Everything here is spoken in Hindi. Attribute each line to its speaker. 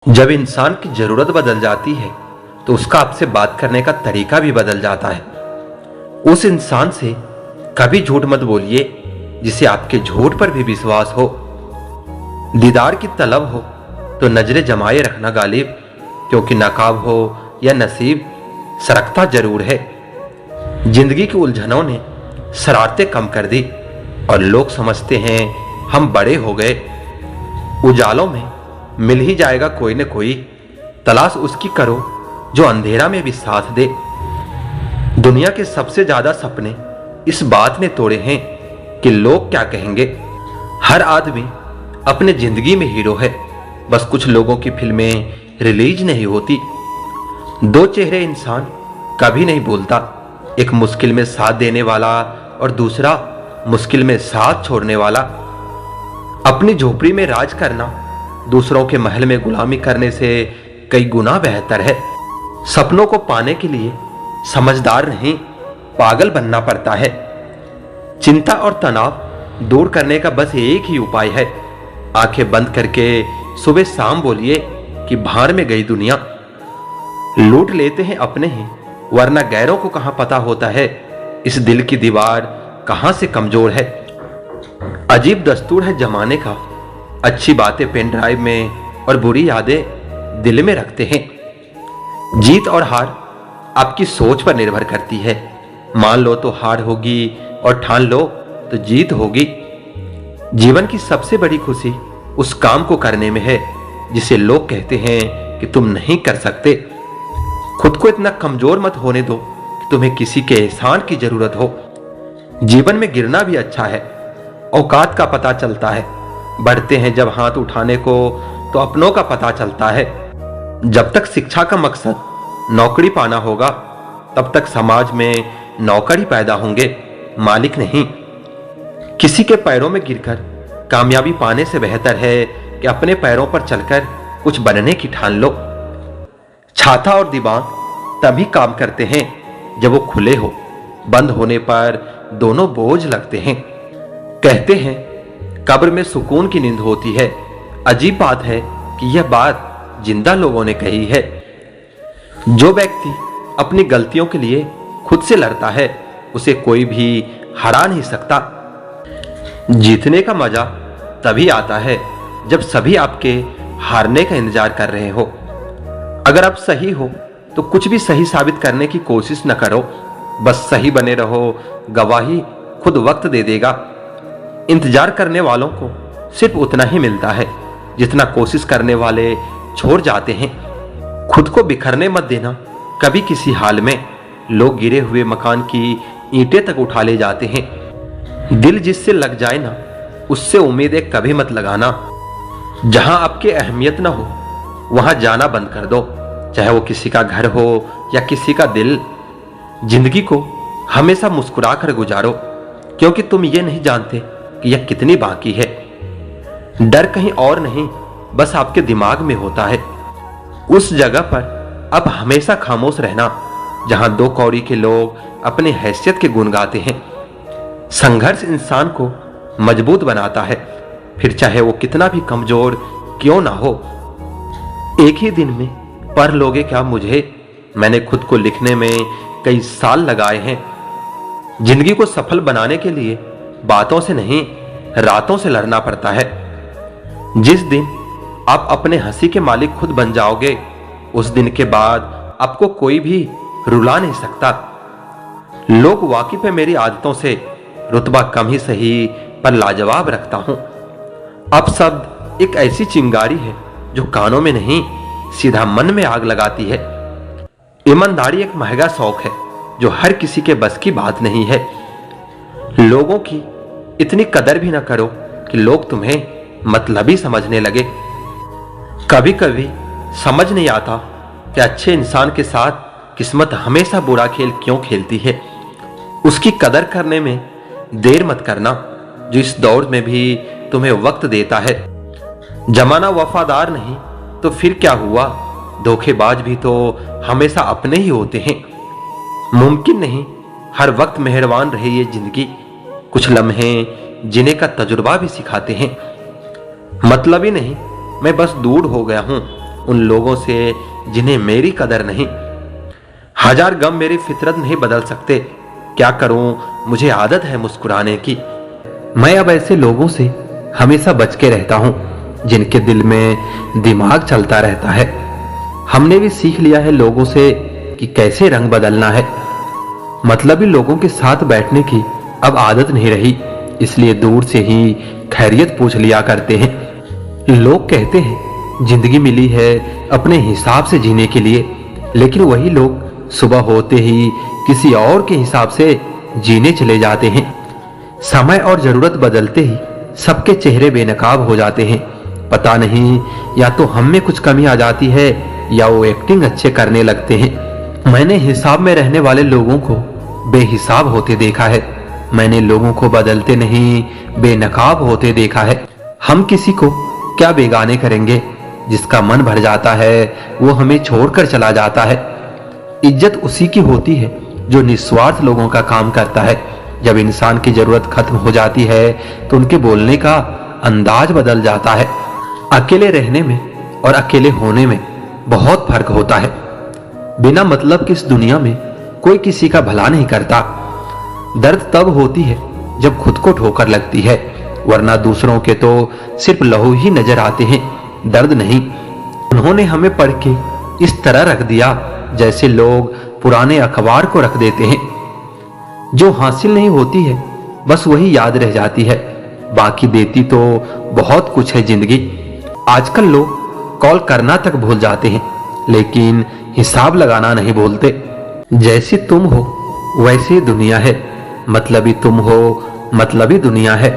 Speaker 1: जब इंसान की जरूरत बदल जाती है तो उसका आपसे बात करने का तरीका भी बदल जाता है। उस इंसान से कभी झूठ मत बोलिए जिसे आपके झूठ पर भी विश्वास हो। दीदार की तलब हो तो नजरें जमाए रखना गालिब, क्योंकि नकाब हो या नसीब सरकता जरूर है। जिंदगी की उलझनों ने शरारतें कम कर दी और लोग समझते हैं हम बड़े हो गए। उजालों में मिल ही जाएगा कोई न कोई, तलाश उसकी करो जो अंधेरा में भी साथ दे। दुनिया के सबसे ज्यादा सपने इस बात ने तोड़े हैं कि लोग क्या कहेंगे। हर आदमी अपने जिंदगी में हीरो है, बस कुछ लोगों की फिल्में रिलीज नहीं होती। दो चेहरे इंसान कभी नहीं बोलता, एक मुश्किल में साथ देने वाला और दूसरा मुश्किल में साथ छोड़ने वाला। अपनी झोपड़ी में राज करना दूसरों के महल में गुलामी करने से कई गुना बेहतर है। सपनों को पाने के लिए समझदार नहीं, पागल बनना पड़ता है। चिंता और तनाव दूर करने का बस एक ही उपाय है, आंखें बंद करके सुबह शाम बोलिए कि भाड़ में गई दुनिया। लूट लेते हैं अपने ही, वरना गैरों को कहां पता होता है इस दिल की दीवार कहां से कमजोर है। अजीब दस्तूर है जमाने का, अच्छी बातें पेन ड्राइव में और बुरी यादें दिल में रखते हैं। जीत और हार आपकी सोच पर निर्भर करती है। मान लो तो हार होगी और ठान लो तो जीत होगी। जीवन की सबसे बड़ी खुशी उस काम को करने में है जिसे लोग कहते हैं कि तुम नहीं कर सकते। खुद को इतना कमजोर मत होने दो कि तुम्हें किसी के एहसान की जरूरत हो। जीवन में गिरना भी अच्छा है, औकात का पता चलता है। बढ़ते हैं जब हाथ उठाने को तो अपनों का पता चलता है। जब तक शिक्षा का मकसद नौकरी पाना होगा तब तक समाज में नौकर ही पैदा होंगे, मालिक नहीं। किसी के पैरों में गिरकर कामयाबी पाने से बेहतर है कि अपने पैरों पर चलकर कुछ बनने की ठान लो। छाता और दिमाग तभी काम करते हैं जब वो खुले हो, बंद होने पर दोनों बोझ लगते हैं। कहते हैं कब्र में सुकून की नींद होती है। अजीब बात है कि यह बात जिंदा लोगों ने कही है। जो व्यक्ति अपनी गलतियों के लिए खुद से लड़ता है उसे कोई भी हरा नहीं सकता। जीतने का मजा तभी आता है जब सभी आपके हारने का इंतजार कर रहे हो। अगर आप सही हो तो कुछ भी सही साबित करने की कोशिश न करो, बस सही बने रहो। गवाही खुद वक्त दे देगा। इंतजार करने वालों को सिर्फ उतना ही मिलता है जितना कोशिश करने वाले छोड़ जाते हैं। खुद को बिखरने मत देना कभी किसी हाल में। लोग गिरे हुए मकान की ईंटें तक उठा ले जाते हैं। दिल जिससे लग जाए ना उससे उम्मीदें कभी मत लगाना। जहां आपकी अहमियत ना हो वहां जाना बंद कर दो, चाहे वो किसी का घर हो या किसी का दिल। जिंदगी को हमेशा मुस्कुरा कर गुजारो, क्योंकि तुम ये नहीं जानते कि यह कितनी बाकी है। डर कहीं और नहीं, बस आपके दिमाग में होता है। उस जगह पर आप हमेशा खामोश रहना जहां दो कौड़ी के लोग अपनी हैसियत के गुण गाते हैं। संघर्ष इंसान को मजबूत बनाता है, फिर चाहे वो कितना भी कमजोर क्यों ना हो। एक ही दिन में पढ़ लोगे क्या मुझे, मैंने खुद को लिखने में कई साल लगाए हैं। जिंदगी को सफल बनाने के लिए बातों से नहीं रातों से लड़ना पड़ता है। जिस दिन आप अपने हंसी के मालिक खुद बन जाओगे उस दिन के बाद आपको कोई भी रुला नहीं सकता। लोग वाकिफ है मेरी आदतों से, रुतबा कम ही सही पर लाजवाब रखता हूं। अब शब्द एक ऐसी चिंगारी है जो कानों में नहीं सीधा मन में आग लगाती है। ईमानदारी एक महंगा शौक है जो हर किसी के बस की बात नहीं है। लोगों की इतनी कदर भी ना करो कि लोग तुम्हें मतलबी समझने लगे। कभी कभी समझ नहीं आता कि अच्छे इंसान के साथ किस्मत हमेशा बुरा खेल क्यों खेलती है। उसकी कदर करने में देर मत करना जो इस दौर में भी तुम्हें वक्त देता है। जमाना वफादार नहीं तो फिर क्या हुआ, धोखेबाज भी तो हमेशा अपने ही होते हैं। मुमकिन नहीं हर वक्त मेहरबान रहे ये जिंदगी, कुछ लम्हे जीने का तजुर्बा भी सिखाते हैं। मतलब ही नहीं मैं बस दूर हो गया हूं, उन लोगों से जिन्हें मेरी कदर नहीं। हजार गम मेरी फितरत नहीं बदल सकते। क्या करूं, मुझे आदत है मुस्कुराने की। मैं अब ऐसे लोगों से हमेशा बच के रहता हूं जिनके दिल में दिमाग चलता रहता है। हमने भी सीख लिया है लोगों से कि कैसे रंग बदलना है। मतलबी लोगों के साथ बैठने की अब आदत नहीं रही, इसलिए दूर से ही खैरियत पूछ लिया करते हैं। लोग कहते हैं जिंदगी मिली है अपने हिसाब से जीने के लिए, लेकिन वही लोग सुबह होते ही किसी और के हिसाब से जीने चले जाते हैं। समय और जरूरत बदलते ही सबके चेहरे बेनकाब हो जाते हैं। पता नहीं, या तो हम में कुछ कमी आ जाती है या वो एक्टिंग अच्छे करने लगते हैं। मैंने हिसाब में रहने वाले लोगों को बेहिसाब होते देखा है। मैंने लोगों को बदलते नहीं, बेनकाब होते देखा है। हम किसी को क्या बेगाने करेंगे? जिसका मन भर जाता है वो हमें छोड़कर चला जाता है। इज्जत उसी की होती है जो निस्वार्थ लोगों का काम करता है। जब इंसान की जरूरत खत्म हो जाती है तो उनके बोलने का अंदाज बदल जाता है। अकेले रहने में और अकेले होने में बहुत फर्क होता है। बिना मतलब की इस दुनिया में कोई किसी का भला नहीं करता। दर्द तब होती है जब खुद को ठोकर लगती है, वरना दूसरों के तो सिर्फ लहू ही नजर आते हैं, दर्द नहीं। उन्होंने हमें पढ़ के इस तरह रख दिया जैसे लोग पुराने अखबार को रख देते हैं। जो हासिल नहीं होती है बस वही याद रह जाती है, बाकी देती तो बहुत कुछ है जिंदगी। आजकल लोग कॉल करना तक भूल जाते हैं, लेकिन हिसाब लगाना नहीं भूलते। जैसी तुम हो वैसी दुनिया है, मतलबी तुम हो मतलबी दुनिया है।